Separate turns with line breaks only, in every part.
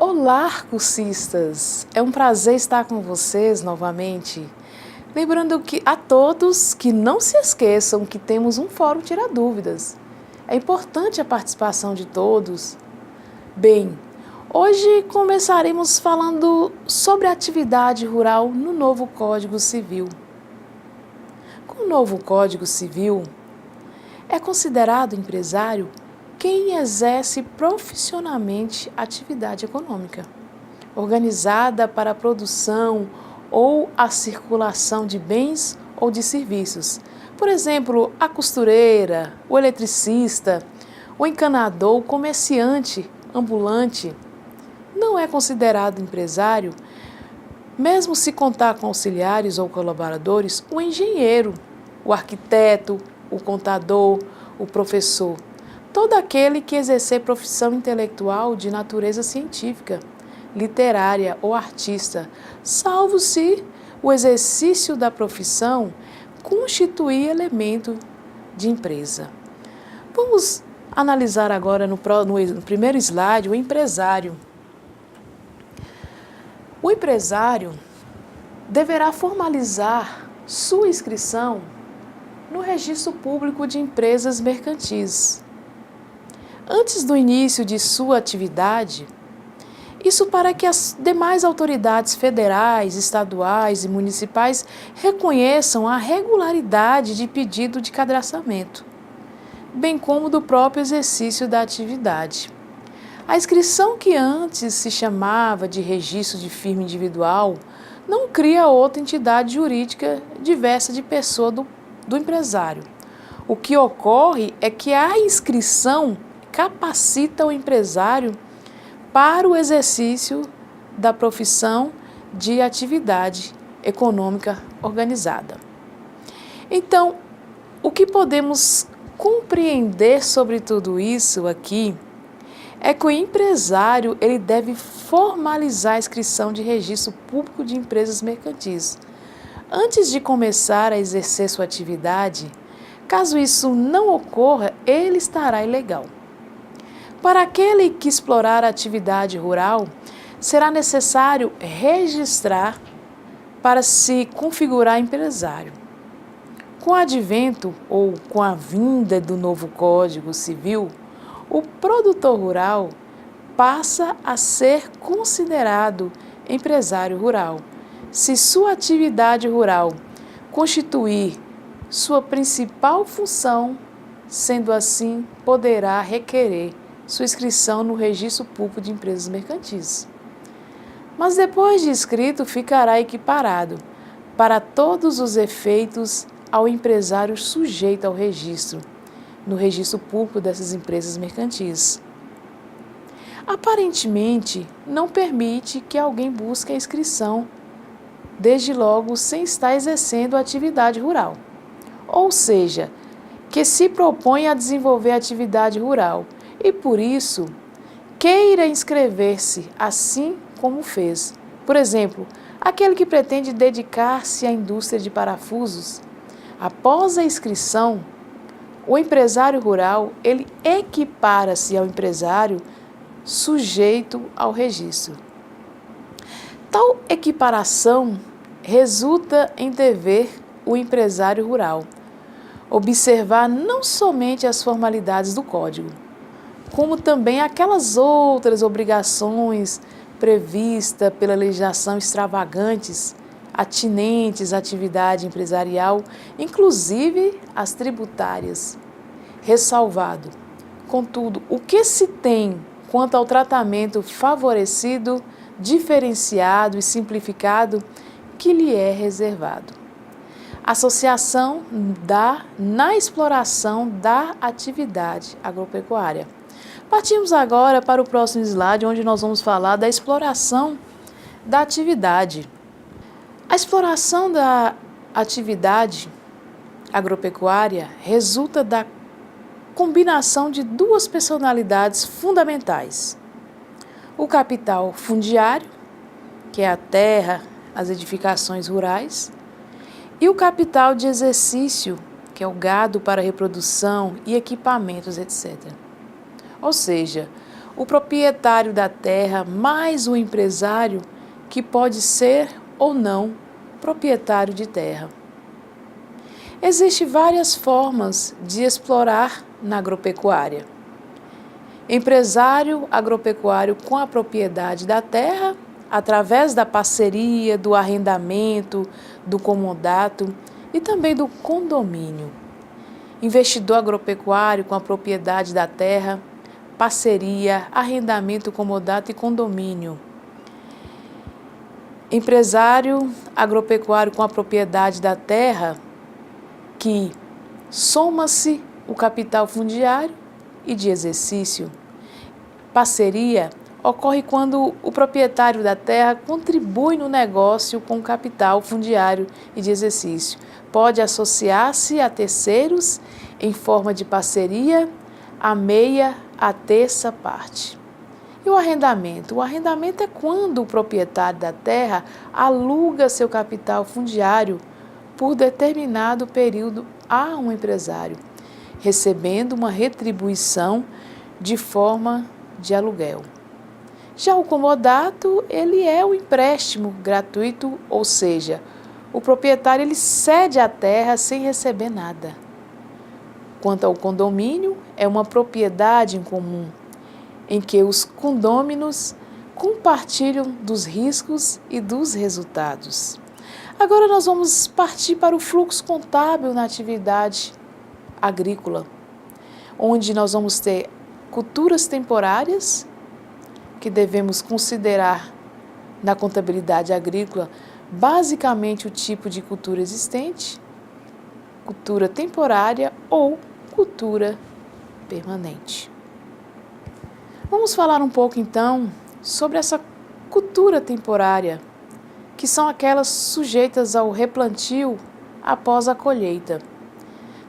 Olá, cursistas! É um prazer estar com vocês novamente. Lembrando que a todos que não se esqueçam que temos um fórum Tira Dúvidas. É importante a participação de todos. Bem, hoje começaremos falando sobre a atividade rural no novo Código Civil. Com o novo Código Civil, é considerado empresário quem exerce profissionalmente atividade econômica, organizada para a produção ou a circulação de bens ou de serviços. Por exemplo, a costureira, o eletricista, o encanador, o comerciante ambulante. Não é considerado empresário, mesmo se contar com auxiliares ou colaboradores, o engenheiro, o arquiteto, o contador, o professor. Todo aquele que exercer profissão intelectual de natureza científica, literária ou artista, salvo se o exercício da profissão constituir elemento de empresa. Vamos analisar agora no primeiro slide o empresário. O empresário deverá formalizar sua inscrição no Registro Público de Empresas Mercantis antes do início de sua atividade, isso para que as demais autoridades federais, estaduais e municipais reconheçam a regularidade de pedido de cadastramento, bem como do próprio exercício da atividade. A inscrição que antes se chamava de registro de firma individual não cria outra entidade jurídica diversa de pessoa do empresário. O que ocorre é que a inscrição capacita o empresário para o exercício da profissão de atividade econômica organizada. Então, o que podemos compreender sobre tudo isso aqui é que o empresário ele deve formalizar a inscrição de registro público de empresas mercantis antes de começar a exercer sua atividade. Caso isso não ocorra, ele estará ilegal. Para aquele que explorar a atividade rural, será necessário registrar para se configurar empresário. Com o advento ou com a vinda do novo Código Civil, o produtor rural passa a ser considerado empresário rural, se sua atividade rural constituir sua principal função, sendo assim, poderá requerer sua inscrição no Registro Público de Empresas Mercantis. Mas depois de inscrito, ficará equiparado, para todos os efeitos, ao empresário sujeito ao registro, no Registro Público dessas empresas mercantis. Aparentemente, não permite que alguém busque a inscrição, desde logo sem estar exercendo a atividade rural. Ou seja, que se propõe a desenvolver a atividade rural e, por isso, queira inscrever-se assim como fez. Por exemplo, aquele que pretende dedicar-se à indústria de parafusos. Após a inscrição, o empresário rural, ele equipara-se ao empresário sujeito ao registro. Tal equiparação resulta em dever o empresário rural observar não somente as formalidades do Código, como também aquelas outras obrigações previstas pela legislação extravagantes, atinentes à atividade empresarial, inclusive as tributárias. Ressalvado, contudo, o que se tem quanto ao tratamento favorecido, diferenciado e simplificado que lhe é reservado. Associação na exploração da atividade agropecuária. Partimos agora para o próximo slide, onde nós vamos falar da exploração da atividade. A exploração da atividade agropecuária resulta da combinação de duas personalidades fundamentais. O capital fundiário, que é a terra, as edificações rurais, e o capital de exercício, que é o gado para reprodução e equipamentos, etc. Ou seja, o proprietário da terra mais o empresário que pode ser ou não proprietário de terra. Existem várias formas de explorar na agropecuária. Empresário agropecuário com a propriedade da terra, através da parceria, do arrendamento, do comodato e também do condomínio. Investidor agropecuário com a propriedade da terra, parceria, arrendamento, comodato e condomínio. Empresário agropecuário com a propriedade da terra, que soma-se o capital fundiário e de exercício. Parceria ocorre quando o proprietário da terra contribui no negócio com o capital fundiário e de exercício. Pode associar-se a terceiros em forma de parceria, a meia, a terça parte. E o arrendamento? O arrendamento é quando o proprietário da terra aluga seu capital fundiário por determinado período a um empresário, recebendo uma retribuição de forma de aluguel. Já o comodato, ele é o empréstimo gratuito, ou seja, o proprietário ele cede a terra sem receber nada. Quanto ao condomínio, é uma propriedade em comum, em que os condôminos compartilham dos riscos e dos resultados. Agora nós vamos partir para o fluxo contábil na atividade agrícola, onde nós vamos ter culturas temporárias, que devemos considerar na contabilidade agrícola, basicamente o tipo de cultura existente, cultura temporária ou cultura permanente. Vamos falar um pouco então sobre essa cultura temporária, que são aquelas sujeitas ao replantio após a colheita.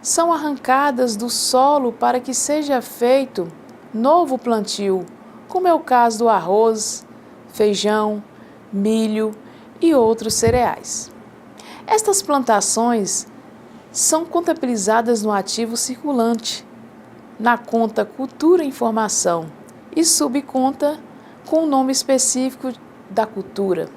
São arrancadas do solo para que seja feito novo plantio, como é o caso do arroz, feijão, milho e outros cereais. Estas plantações são contabilizadas no ativo circulante, na conta Cultura e Informação e subconta com o nome específico da cultura.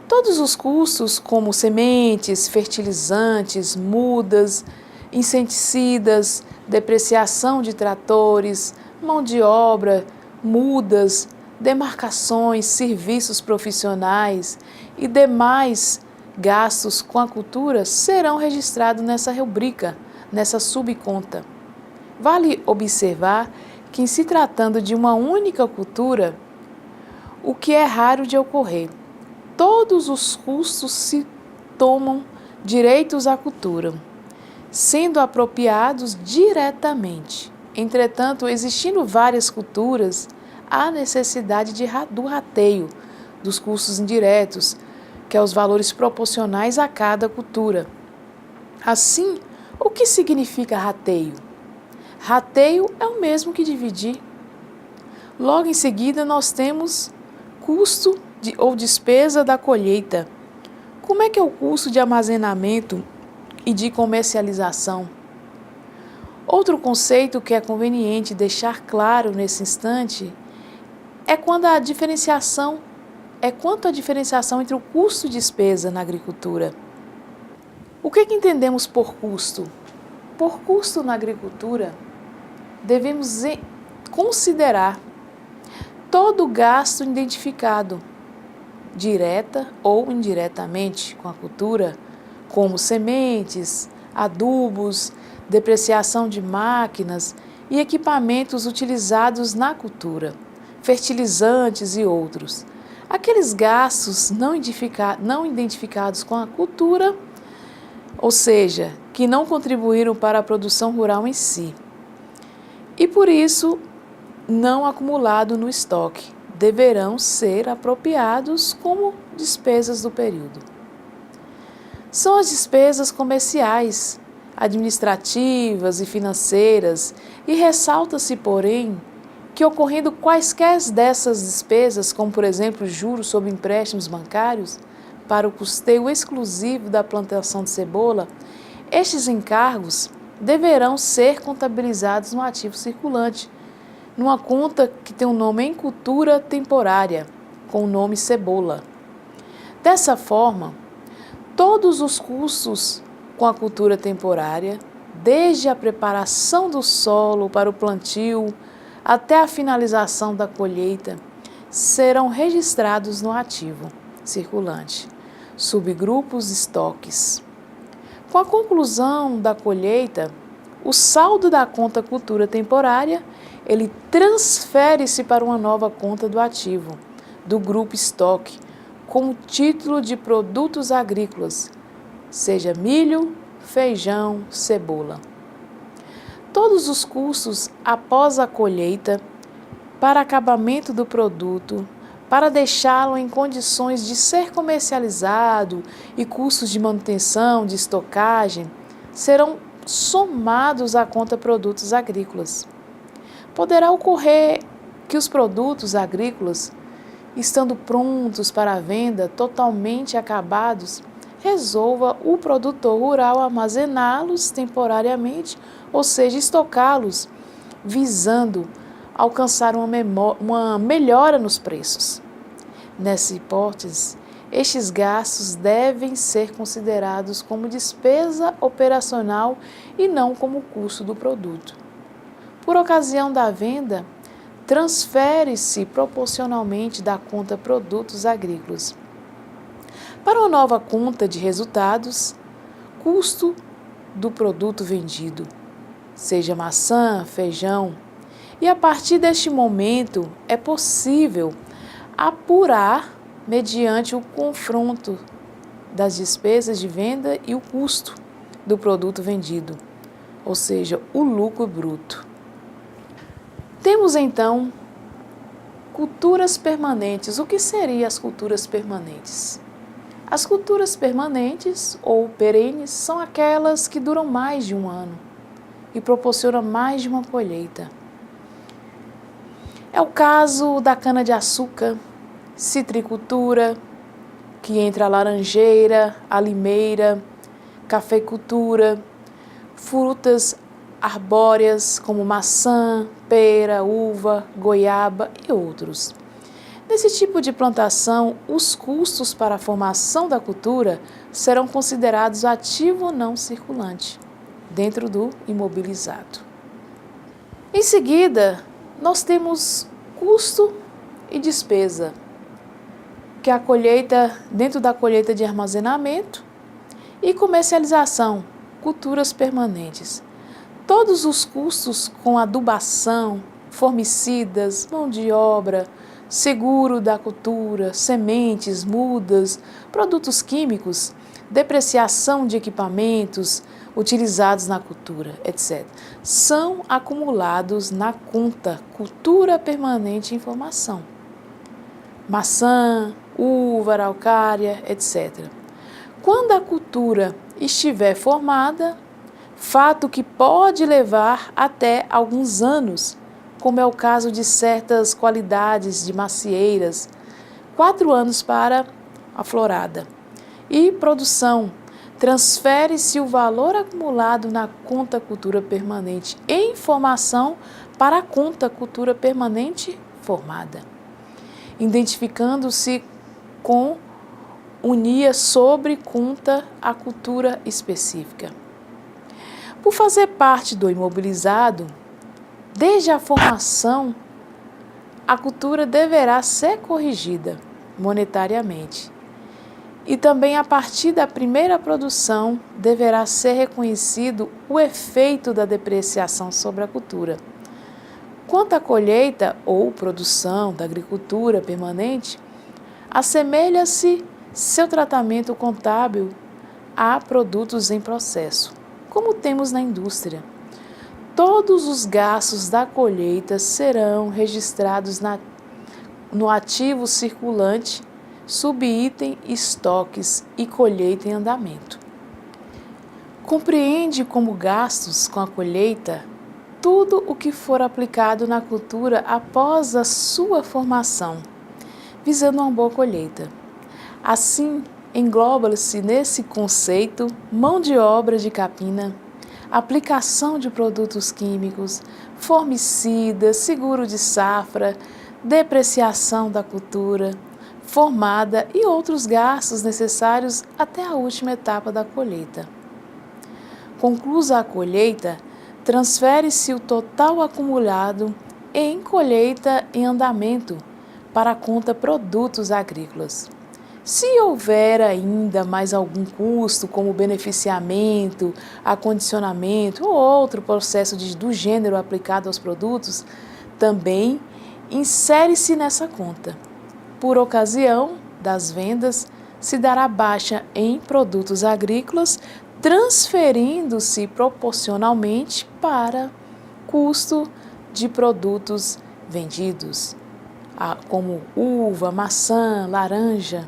Todos os custos, como sementes, fertilizantes, mudas, inseticidas, depreciação de tratores, mão de obra, mudas, demarcações, serviços profissionais e demais gastos com a cultura serão registrados nessa rubrica, nessa subconta. Vale observar que, em se tratando de uma única cultura, o que é raro de ocorrer, todos os custos se tomam direitos à cultura, sendo apropriados diretamente. Entretanto, existindo várias culturas, há necessidade do rateio dos custos indiretos, que é os valores proporcionais a cada cultura. Assim, o que significa rateio? Rateio é o mesmo que dividir. Logo em seguida, nós temos custo ou despesa da colheita. Como é que é o custo de armazenamento e de comercialização? Outro conceito que é conveniente deixar claro nesse instante é quanto a diferenciação entre o custo e despesa na agricultura. O que entendemos por custo? Por custo na agricultura, devemos considerar todo gasto identificado, direta ou indiretamente, com a cultura, como sementes, adubos, depreciação de máquinas e equipamentos utilizados na cultura, fertilizantes e outros. Aqueles gastos não identificados com a cultura, ou seja, que não contribuíram para a produção rural em si, e por isso não acumulado no estoque, deverão ser apropriados como despesas do período. São as despesas comerciais, administrativas e financeiras, e ressalta-se, porém, que ocorrendo quaisquer dessas despesas, como por exemplo juros sobre empréstimos bancários, para o custeio exclusivo da plantação de cebola, estes encargos deverão ser contabilizados no ativo circulante, numa conta que tem o nome em cultura temporária, com o nome cebola. Dessa forma, todos os custos com a cultura temporária, desde a preparação do solo para o plantio até a finalização da colheita, serão registrados no ativo circulante, subgrupos estoques. Com a conclusão da colheita, o saldo da conta cultura temporária, ele transfere-se para uma nova conta do ativo, do grupo estoque, com o título de produtos agrícolas, seja milho, feijão, cebola. Todos os custos após a colheita, para acabamento do produto, para deixá-lo em condições de ser comercializado e custos de manutenção, de estocagem, serão somados à conta produtos agrícolas. Poderá ocorrer que os produtos agrícolas, estando prontos para a venda, totalmente acabados, resolva o produtor rural armazená-los temporariamente, ou seja, estocá-los, visando alcançar uma melhora nos preços. Nessa hipótese, estes gastos devem ser considerados como despesa operacional e não como custo do produto. Por ocasião da venda, transfere-se proporcionalmente da conta produtos agrícolas para uma nova conta de resultados, custo do produto vendido, seja maçã, feijão, e a partir deste momento é possível apurar mediante o confronto das despesas de venda e o custo do produto vendido, ou seja, o lucro bruto. Temos então culturas permanentes. O que seriam as culturas permanentes? As culturas permanentes ou perenes são aquelas que duram mais de um ano e proporcionam mais de uma colheita. É o caso da cana-de-açúcar, citricultura, que entra a laranjeira, a limeira, cafeicultura, frutas arbóreas como maçã, pera, uva, goiaba e outros. Nesse tipo de plantação, os custos para a formação da cultura serão considerados ativo ou não circulante, dentro do imobilizado. Em seguida, nós temos custo e despesa, que é a colheita, dentro da colheita de armazenamento e comercialização, culturas permanentes. Todos os custos com adubação, formicidas, mão de obra, seguro da cultura, sementes, mudas, produtos químicos, depreciação de equipamentos utilizados na cultura, etc., são acumulados na conta cultura permanente em formação. Maçã, uva, araucária, etc. Quando a cultura estiver formada, fato que pode levar até alguns anos, como é o caso de certas qualidades de macieiras, 4 anos para a florada. E produção, transfere-se o valor acumulado na conta cultura permanente em formação para a conta cultura permanente formada, identificando-se com unia sobre conta a cultura específica. Por fazer parte do imobilizado, desde a formação, a cultura deverá ser corrigida monetariamente. E também a partir da primeira produção deverá ser reconhecido o efeito da depreciação sobre a cultura. Quanto à colheita ou produção da agricultura permanente, assemelha-se seu tratamento contábil a produtos em processo, como temos na indústria. Todos os gastos da colheita serão registrados no ativo circulante, subitem, estoques e colheita em andamento. Compreende como gastos com a colheita tudo o que for aplicado na cultura após a sua formação, visando uma boa colheita. Assim, engloba-se nesse conceito mão de obra de capina, aplicação de produtos químicos, formicida, seguro de safra, depreciação da cultura formada e outros gastos necessários até a última etapa da colheita. Conclusa a colheita, transfere-se o total acumulado em colheita em andamento para a conta produtos agrícolas. Se houver ainda mais algum custo, como beneficiamento, acondicionamento ou outro processo do gênero aplicado aos produtos, também insere-se nessa conta. Por ocasião das vendas, se dará baixa em produtos agrícolas, transferindo-se proporcionalmente para custo de produtos vendidos, como uva, maçã, laranja.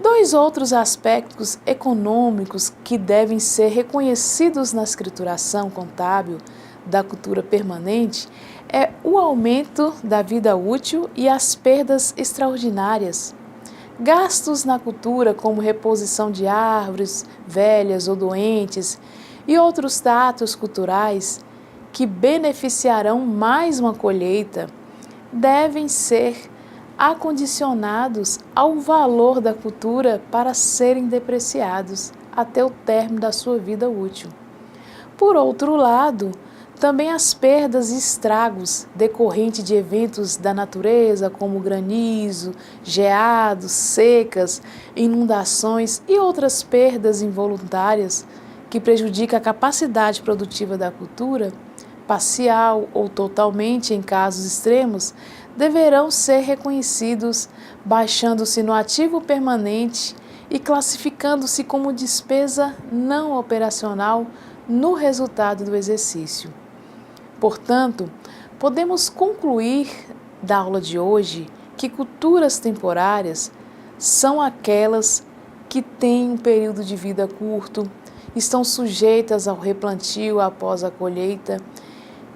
Dois outros aspectos econômicos que devem ser reconhecidos na escrituração contábil da cultura permanente é o aumento da vida útil e as perdas extraordinárias. Gastos na cultura, como reposição de árvores velhas ou doentes e outros dados culturais que beneficiarão mais uma colheita, devem ser acondicionados ao valor da cultura para serem depreciados até o término da sua vida útil. Por outro lado, também as perdas e estragos decorrentes de eventos da natureza, como granizo, geados, secas, inundações e outras perdas involuntárias que prejudicam a capacidade produtiva da cultura, parcial ou totalmente em casos extremos, deverão ser reconhecidos, baixando-se no ativo permanente e classificando-se como despesa não operacional no resultado do exercício. Portanto, podemos concluir da aula de hoje que culturas temporárias são aquelas que têm um período de vida curto, estão sujeitas ao replantio após a colheita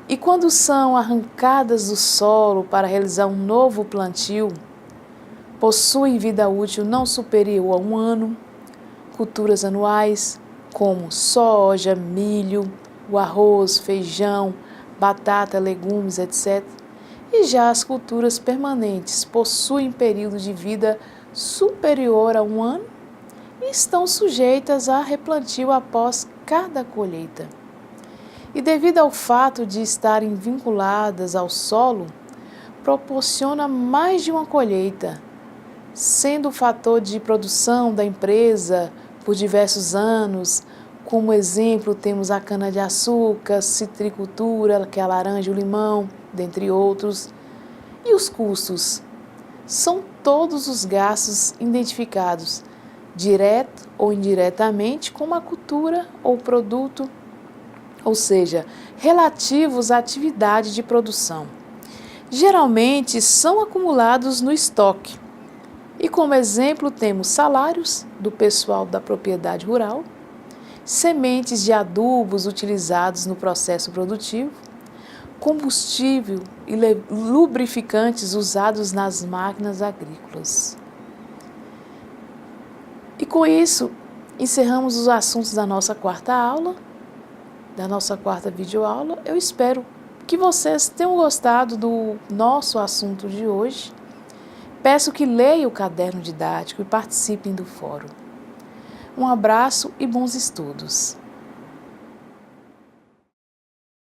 e, quando são arrancadas do solo para realizar um novo plantio, possuem vida útil não superior a 1 ano. Culturas anuais, como soja, milho, o arroz, feijão, batata, legumes, etc. E já as culturas permanentes possuem período de vida superior a 1 ano e estão sujeitas a replantio após cada colheita. E devido ao fato de estarem vinculadas ao solo, proporciona mais de uma colheita, sendo o fator de produção da empresa por diversos anos. Como exemplo, temos a cana-de-açúcar, citricultura, que é a laranja e o limão, dentre outros. E os custos? São todos os gastos identificados, direto ou indiretamente, como a cultura ou produto, ou seja, relativos à atividade de produção. Geralmente são acumulados no estoque. E como exemplo temos salários do pessoal da propriedade rural, sementes de adubos utilizados no processo produtivo, combustível e lubrificantes usados nas máquinas agrícolas. E com isso, encerramos os assuntos da nossa quarta aula, da nossa quarta videoaula. Eu espero que vocês tenham gostado do nosso assunto de hoje. Peço que leiam o caderno didático e participem do fórum. Um abraço e bons estudos!